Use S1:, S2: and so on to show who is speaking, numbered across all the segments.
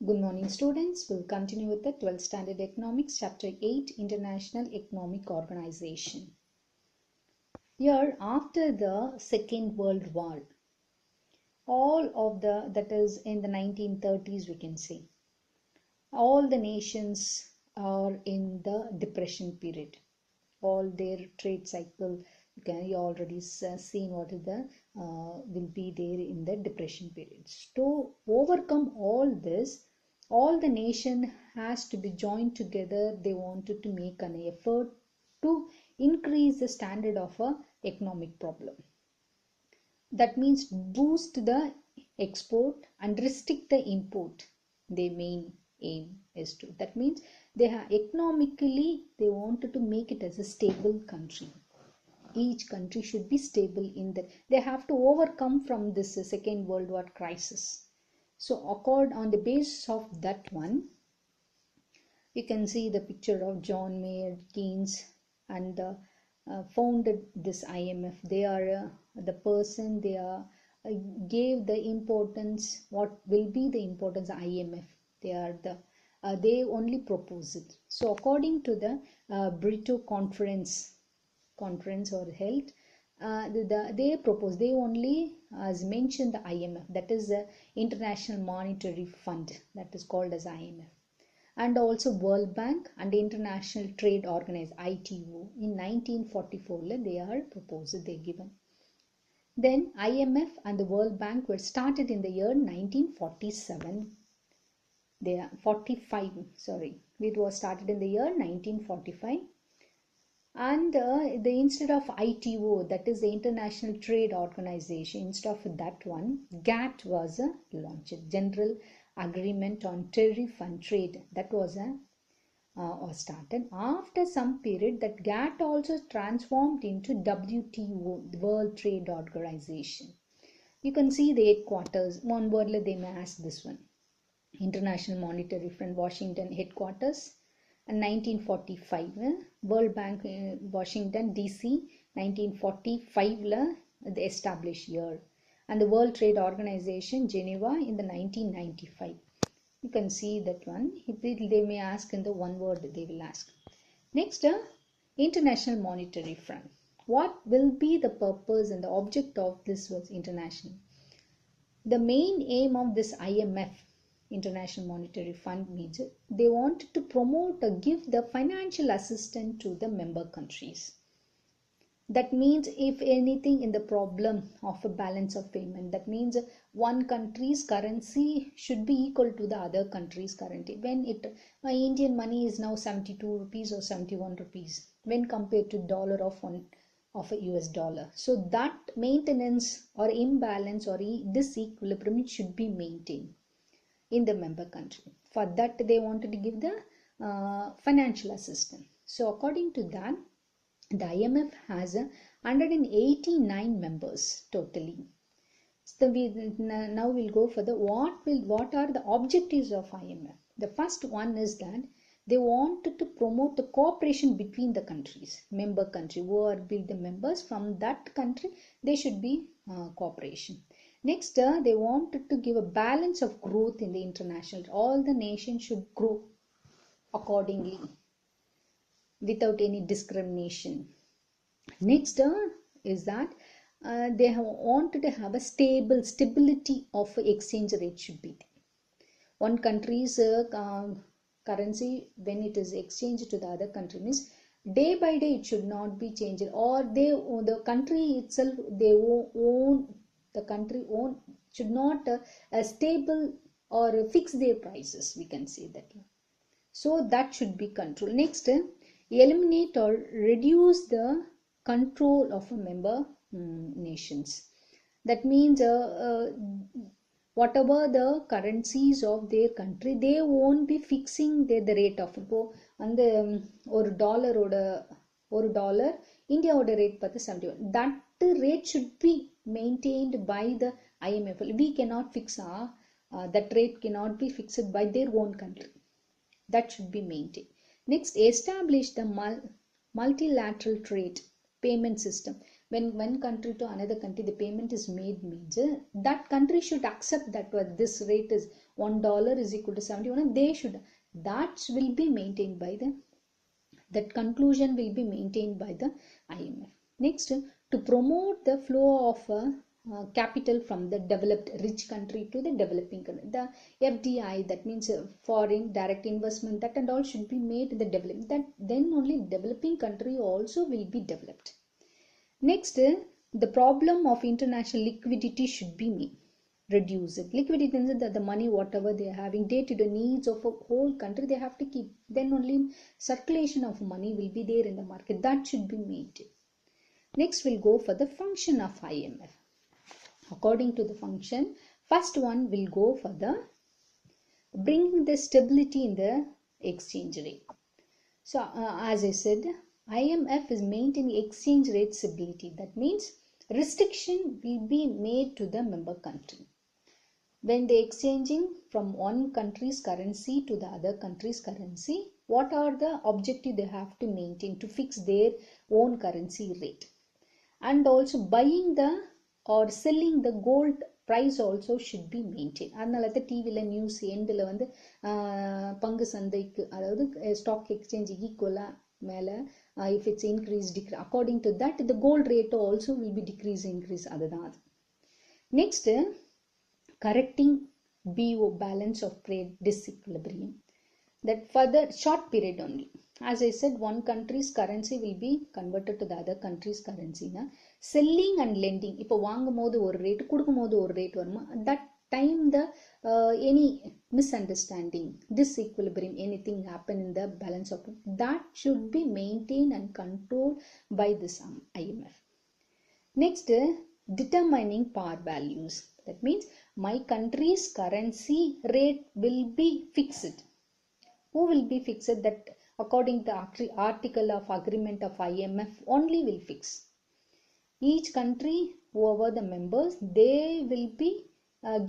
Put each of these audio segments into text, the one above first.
S1: Good morning, students. We'll continue with the 12th Standard Economics, Chapter 8, International Economic Organization. Here, after the Second World War, that is in the 1930s, we can say, all the nations are in the depression period. All their trade cycle, you already seen what is the will be there in the depression periods. To overcome all this, all the nation has to be joined together. They wanted to make an effort to increase the standard of a economic problem. That means boost the export and restrict the import. Their main aim is to. That means they have economically they wanted to make it as a stable country. Each country should be stable in that. They have to overcome from this Second World War crisis. So on the basis of that one, you can see the picture of John Maynard Keynes and founded this IMF. They are the person they are gave the importance. What will be the importance of IMF? They are the they only propose it. So according to the Brito conference or held, they propose, they only as mentioned the IMF, that is the International Monetary Fund, that is called as IMF, and also World Bank and International Trade Organization ITO in 1944 they are proposed, they given. Then IMF and the World Bank were started in the year 1947. They are 45, sorry, it was started in the year 1945. And instead of ITO, that is the International Trade Organization, instead of that one, GATT was launched, General Agreement on Tariff and Trade. That was started. After some period, that GATT also transformed into WTO, the World Trade Organization. You can see the headquarters. One word they may ask this one. International Monetary Fund, Washington headquarters. And 1945 World Bank Washington DC, 1945 the established year, and the World Trade Organization Geneva in the 1995. You can see that one. They may ask in the one word they will ask. Next, International Monetary Fund. What will be the purpose and the object of this was international? The main aim of this IMF, International Monetary Fund, means they wanted to promote or give the financial assistance to the member countries. That means if anything in the problem of a balance of payment, that means one country's currency should be equal to the other country's currency. When Indian money is now 72 rupees or 71 rupees when compared to dollar of a US dollar. So that maintenance or imbalance or disequilibrium should be maintained in the member country. For that they wanted to give the financial assistance. So according to that, the IMF has 189 members totally. So now we'll go for the what are the objectives of IMF. The first one is that they wanted to promote the cooperation between the countries, member country, who are be the members from that country, they should be cooperation. Next, they wanted to give a balance of growth in the international. All the nations should grow accordingly without any discrimination. Next is that they have wanted to have a stability of exchange rate should be there. One country's currency, when it is exchanged to the other country, means day by day it should not be changed, or the country itself should not stable or fix their prices, we can say that. So that should be controlled. Next, eliminate or reduce the control of a member nations. That means whatever the currencies of their country, they won't be fixing the rate of and ஒரு dollar இந்தியாவோட rate பார்த்து 71. That rate should be maintained by the IMF. We cannot fix that rate cannot be fixed by their own country. That should be maintained. Next, establish the multilateral trade payment system. When one country to another country the payment is made means that country should accept that this rate is $1 is equal to 71, and they should, that will be maintained by the, that conclusion will be maintained by the IMF. Next, to promote the flow of capital from the developed rich country to the developing country, the FDI, that means foreign direct investment, that and all should be made in the developing, that then only developing country also will be developed. Next, the problem of international liquidity should be reduced. Liquidity means that the money whatever they are having day-to-day needs of a whole country they have to keep, then only circulation of money will be there in the market, that should be maintained. Next we'll go for the function of IMF. According to the function, first one will go for the bringing the stability in the exchange rate. So as I said, IMF is maintaining exchange rate stability. That means restriction will be made to the member country. When they exchanging from one country's currency to the other country's currency, what are the objective they have to maintain to fix their own currency rate? And also buying the or selling the gold price also should be maintained. அதனால தான் டிவில news எண்டில் வந்து பங்கு சந்தைக்கு அதாவது stock exchange ஈக்குவலா மேல if it's increased decrease, according to that the gold rate also will be decrease increase, அதுதான் அது. Next, correcting BO, balance of trade disequilibrium, that for the short period only. As I said, one country's currency will be converted to the other country's currency. Selling and lending, இப்போ வாங்கும் போது ஒரு rate கொடுக்கும் போது ஒரு rate வருமா, that time the any misunderstanding, disequilibrium, anything happen in the balance of that should be maintained and controlled by this IMF. Next, determining par values, that means my country's currency rate will be fixed. Who will be fixed? That according to the article of agreement of IMF only will fix. Each country, whoever the members, they will be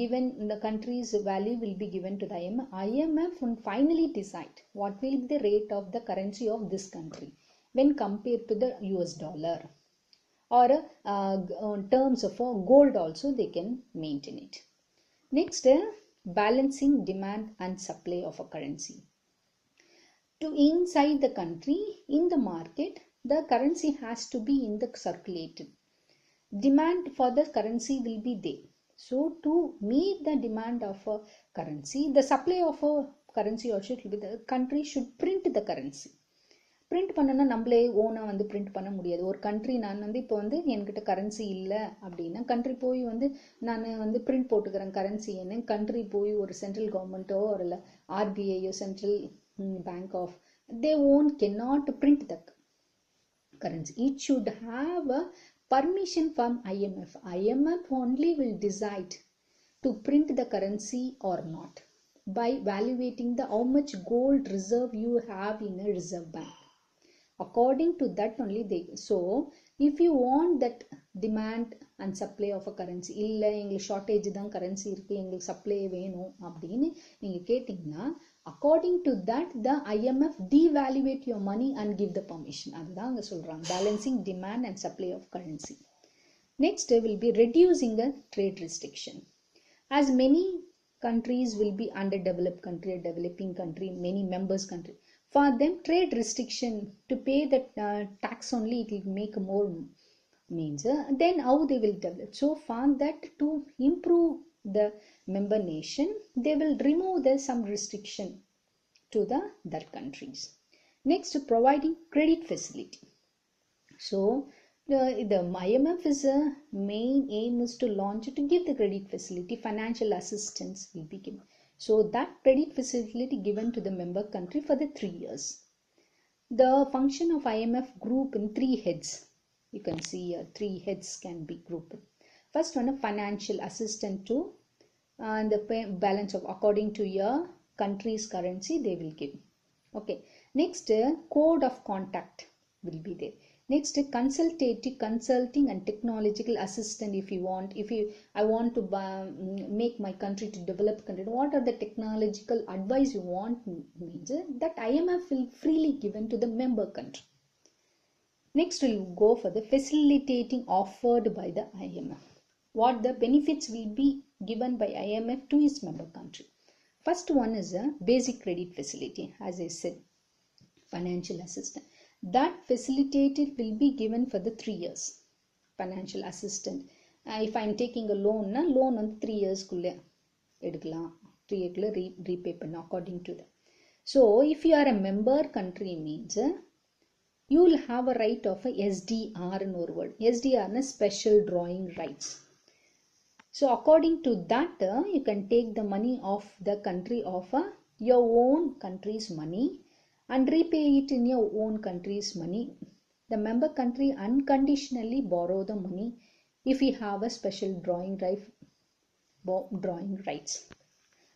S1: given, the country's value will be given to the IMF. IMF will finally decide what will be the rate of the currency of this country when compared to the US dollar, or in terms of gold also they can maintain it. Next, balancing demand and supply of a currency. To inside the country, in the market, the currency has to be in the circulated. Demand for the currency will be there. So to meet the demand of a currency, the supply of a currency also should be, the country should print the currency. Print பண்ணனா நம்மளே ஓனா வந்து print பண்ண முடியாது. ஒரு country நான் வந்து இப்போ வந்து என்கிட்ட கரன்சி இல்லை அப்படின்னா கண்ட்ரி போய் வந்து நான் வந்து பிரிண்ட் போட்டுக்கிறேன் கரன்சின்னு, கண்ட்ரி போய் ஒரு சென்ட்ரல் கவர்மெண்ட்டோ ஒரு இல்லை ஆர்பிஐயோ central bank of they cannot print the currency. It should have a permission from IMF. IMF only will decide to print the currency or not by evaluating the how much gold reserve you have in a reserve bank. According to that only they, so if you want that demand and supply of a currency, இல்லை எங்களுக்கு shortage தான் currency இருக்கு எங்களுக்கு supply வேணும் அப்படின்னு நீங்க கேட்டீங்கன்னா, according to that the IMF devaluate your money and give the permission. அதுதான் அங்க சொல்றாங்க, balancing demand and supply of currency. Next will be reducing a trade restriction. As many countries will be underdeveloped country, a developing country, many members country, for them trade restriction to pay the tax only, it will make more means then how they will develop. So for that, to improve the member nation, they will remove some restriction to the other countries. Next, providing credit facility. So the IMF is a main aim is to launch to give the credit facility, financial assistance will be given. So that credit facility given to the member country for the 3 years. The function of IMF group in 3 heads. You can see 3 heads can be grouped. First one, a financial assistance to the balance of according to your country's currency they will give. Okay. Next, code of contact will be there. Next, consulting and technological assistance. If I want to make my country to develop country, what are the technological advice you want means that IMF will freely given to the member country. Next, we'll go for the facilitating offered by the IMF. What the benefits will be given by IMF to its member country. First one is a basic credit facility, as I said, financial assistance. That facilitated will be given for the 3 years. Financial assistance. If I am taking a loan, loan on 3 years kulle edukkalam. 3 years repay panna according to that. So, if you are a member country means you will have a right of a SDR in our word. SDR is special drawing rights. So according to that, you can take the money of the country of your own country's money and repay it in your own country's money. The member country unconditionally borrow the money if you have a special drawing rights.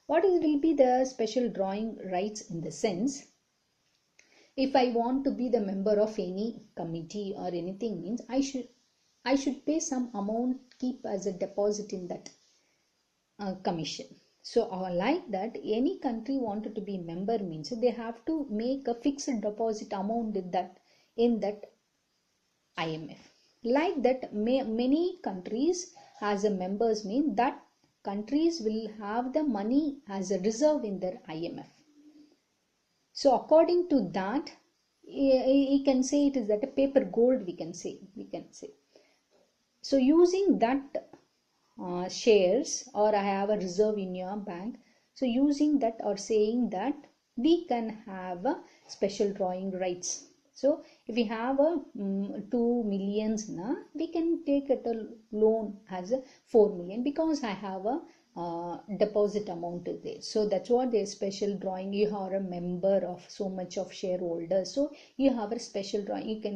S1: What will be the special drawing rights in the sense? If I want to be the member of any committee or anything means I should pay some amount, keep as a deposit in that commission. So like that, any country wanted to be member means they have to make a fixed deposit amount in that IMF. Like that, many countries as a members mean that countries will have the money as a reserve in their IMF. So according to that, you can say it is that a paper gold we can say. So using that shares, or I have a reserve in your bank. So using that or saying that we can have a special drawing rights. So if we have a 2 millions, we can take a loan as a 4 million because I have a deposit amount is there. So that's what the special drawing. You are a member of so much of shareholders, so you have a special drawing. You can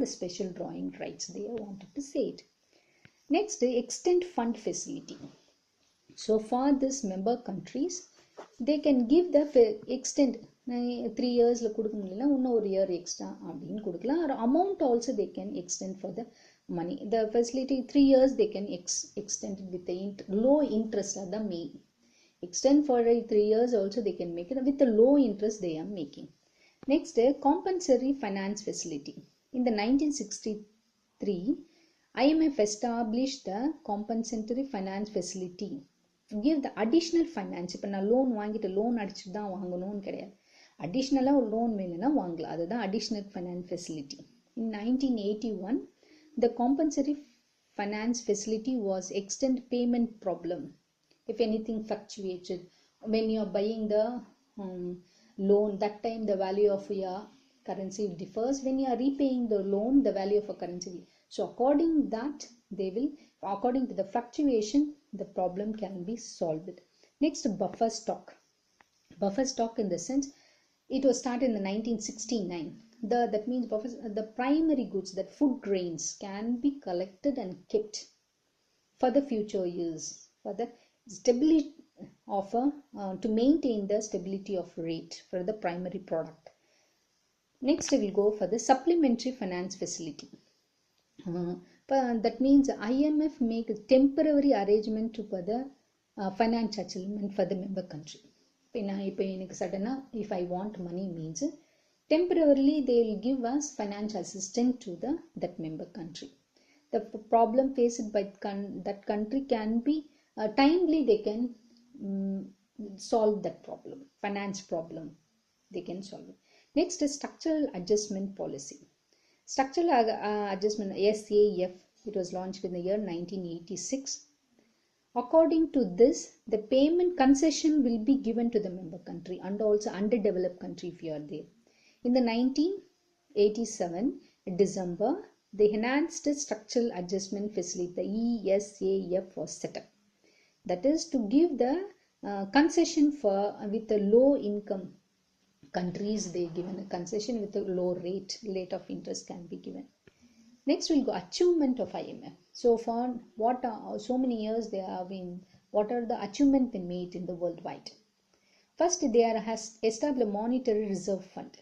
S1: the special drawing rights they wanted to say it. Next, extent fund facility. So for this member countries, they can give the extent 3 years one year extra or amount also they can extend for the money. The facility 3 years they can extend it with the low interest are the main. Extend for 3 years also they can make it with the low interest they are making. Next, compensatory finance facility. In the 1963, IMF established the compensatory finance facility. Give the additional finance. இப்போ நான் loan வாங்கிட்டு loan அடிச்சுட்டு தான் வாங்கணும்னு கிடையாது. அடிஷ்னலாக ஒரு loan வேணும்னா வாங்கலாம். அதுதான் additional finance facility. In 1981, the compensatory finance facility was extend payment problem. If anything fluctuated, when you are buying the loan, that time the value of your currency differs. When you are repaying the loan, the value of a currency will. So according to the fluctuation, the problem can be solved. Next, buffer stock. Buffer stock in the sense, it was started in the 1969. That means the primary goods, that food grains, can be collected and kept for the future years, for the stability of to maintain the stability of rate for the primary product. Next, we will go for the supplementary finance facility. That means IMF make a temporary arrangement for the financial settlement for the member country. If I want money means temporarily they will give us financial assistance to that member country. The problem faced by that country can be timely, they can solve that problem, finance problem they can solve it. Next is structural adjustment policy. Structural adjustment, SAF, it was launched in the year 1986. According to this, the payment concession will be given to the member country and also underdeveloped country if you are there. In the 1987 December, the enhanced structural adjustment facility, the ESAF, was set up. That is to give the concession for with the low income countries. They given a concession with a low rate of interest can be given. Next, we'll go achievement of IMF. So for so many years they have been, what are the achievements they made in the worldwide? First, they has established a monetary reserve fund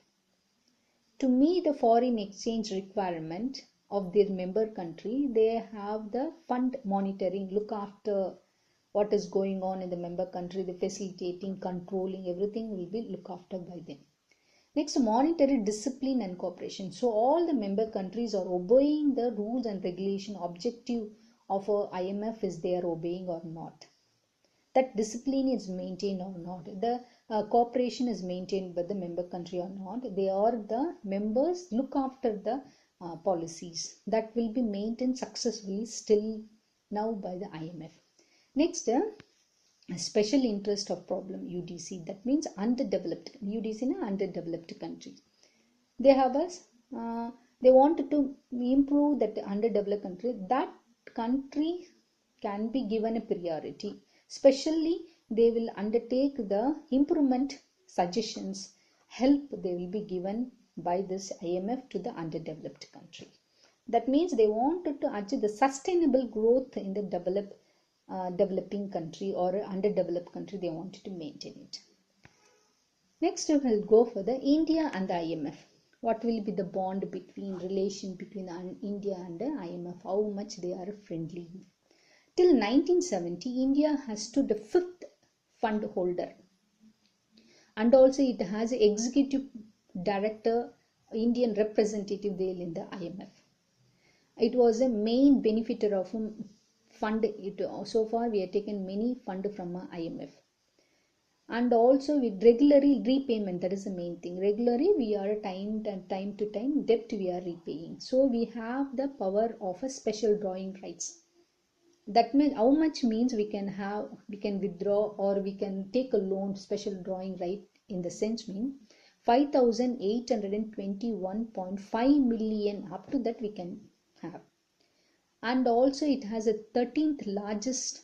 S1: to meet the foreign exchange requirement of their member country. They have the fund monitoring, look after what is going on in the member country, the facilitating, controlling, everything will be looked after by them. Next, monetary discipline and cooperation. So all the member countries are obeying the rules and regulation. Objective of a IMF is they are obeying or not. That discipline is maintained or not. The cooperation is maintained by the member country or not. They are the members look after the policies that will be maintained successfully still now by the IMF. Next, special interest of problem UDC, that means underdeveloped UDC in underdeveloped countries. They have us they wanted to improve that underdeveloped country. That country can be given a priority, especially they will undertake the improvement suggestions, help they will be given by this IMF to the underdeveloped country. That means they wanted to achieve the sustainable growth in the developing country or underdeveloped country. They wanted to maintain it. Next, we will go for the India and the IMF. What will be the bond between relation between India and the IMF? How much they are friendly? Till 1970, India has stood the fifth fund holder, and also it has an executive director, Indian representative there in the IMF. It was a main benefiter of fund. So far we have taken many fund from IMF, and also with regularly repayment. That is the main thing. Regularly we are time to time debt we are repaying. So we have the power of a special drawing rights. That means how much means we can withdraw or we can take a loan, special drawing right in the sense mean 5,821.5 million, up to that we can have. And also it has a 13th largest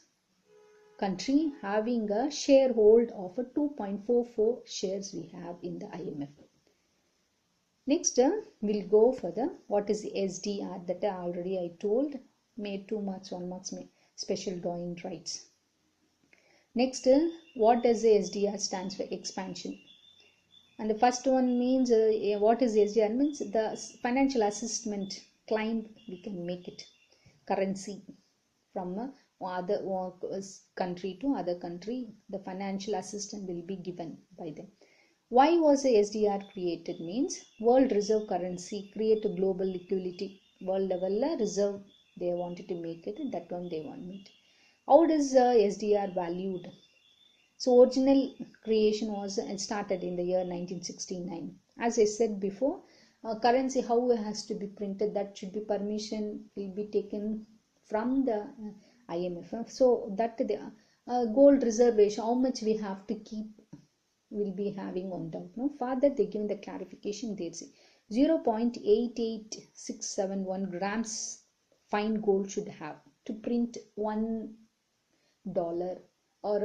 S1: country having a sharehold of a 2.44 shares we have in the IMF. Next, we'll go for the what is the SDR that I told. Made 2 marks, 1 marks, special drawing rights. Next, what does the SDR stands for? Expansion. And the first one means what is SDR means the financial assistment client we can make it currency from other country to other country. The financial assistance will be given by them. Why was the SDR created? Means world reserve currency, create a global liquidity, world level reserve. They wanted to make it, that one they want it. How does SDR valued? So original creation was started in the year 1969. As I said before, currency how it has to be printed, that should be permission will be taken from the IMF. So that the gold reservation, how much we have to keep, will be having on doubt. No, further they give the clarification. They say 0.88671 grams fine gold should have to print $1 or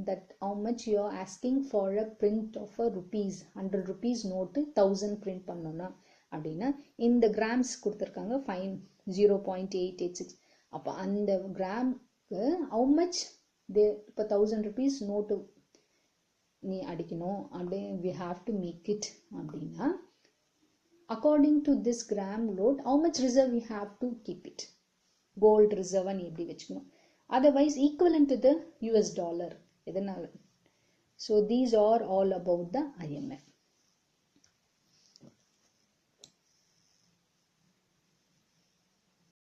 S1: that how much you are asking for a print of a rupees 100 rupees note 1000 print பண்ணனும்னா அப்படினா இந்த grams கொடுத்திருக்காங்க fine 0.886 அப்ப அந்த gram how much they இப்ப 1000 rupees note நீ அடிக்கணும் அப்படி we have to make it அப்படினா according to this gram load how much reserve we have to keep it, gold reserve and எப்படி வெச்சுக்கணும், otherwise equivalent to the US dollar. So these are all about the IMF.